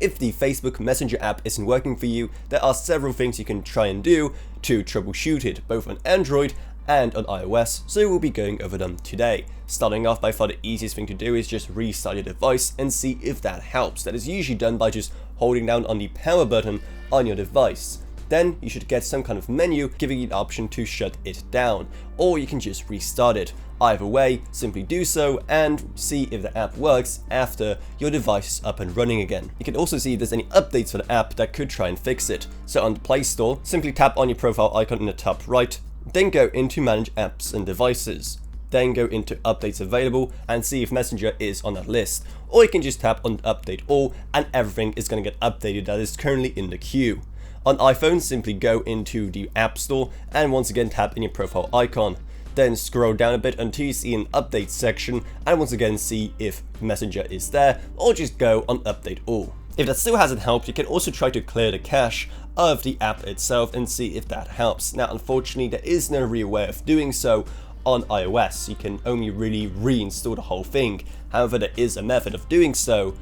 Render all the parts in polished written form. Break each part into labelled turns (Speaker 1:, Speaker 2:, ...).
Speaker 1: if the Facebook Messenger app isn't working for you, there are several things you can try and do to troubleshoot it, both on Android and on iOS, so we'll be going over them today. Starting off, by far the easiest thing to do is just restart your device and see if that helps. That is usually done by just holding down on the power button on your device. Then you should get some kind of menu giving you the option to shut it down, or you can just restart it. Either way, simply do so and see if the app works after your device is up and running again. You can also see if there's any updates for the app that could try and fix it. So on the Play Store, simply tap on your profile icon in the top right, then go into Manage Apps and Devices. Then go into Updates Available and see if Messenger is on that list. Or you can just tap on Update All and everything is going to get updated that is currently in the queue. On iPhone, simply go into the App Store and once again tap in your profile icon. Then scroll down a bit until you see an Update section and once again see if Messenger is there, or just go on Update All. If that still hasn't helped, you can also try to clear the cache of the app itself and see if that helps. Now unfortunately there is no real way of doing so on iOS. You can only really reinstall the whole thing. However, there is a method of doing so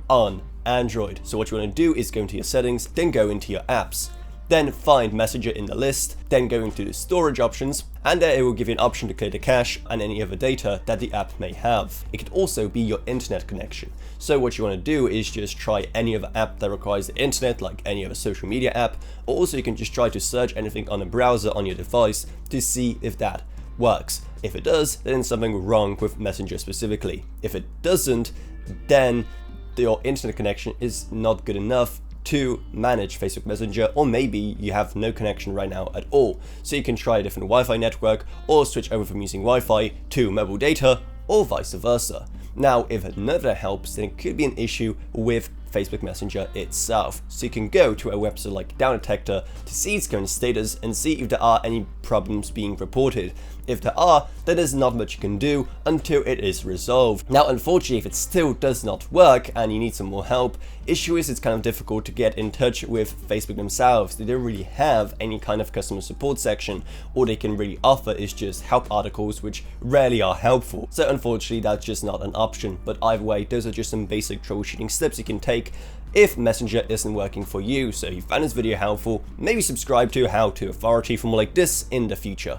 Speaker 1: on Android. So what you want to do is go into your settings, then go into your apps, then find Messenger in the list, then go into the storage options, and there it will give you an option to clear the cache and any other data that the app may have. It could also be your internet connection. So what you want to do is just try any other app that requires the internet, like any other social media app, or also you can just try to search anything on a browser on your device to see if that works. If it does, then there's something wrong with Messenger specifically. If it doesn't, then your internet connection is not good enough to manage Facebook Messenger, or maybe you have no connection right now at all. So you can try a different Wi-Fi network or switch over from using Wi-Fi to mobile data or vice versa. Now, if none of that helps, then it could be an issue with Facebook Messenger itself. So you can go to a website like DownDetector to see its current status and see if there are any problems being reported. If there are, then there's not much you can do until it is resolved. Now unfortunately, if it still does not work and you need some more help, issue is it's kind of difficult to get in touch with Facebook themselves. They don't really have any kind of customer support section. All they can really offer is just help articles, which rarely are helpful. So unfortunately, that's just not an option. But either way, those are just some basic troubleshooting steps you can take if Messenger isn't working for you. So if you found this video helpful, maybe subscribe to How To Authority for more like this in the future.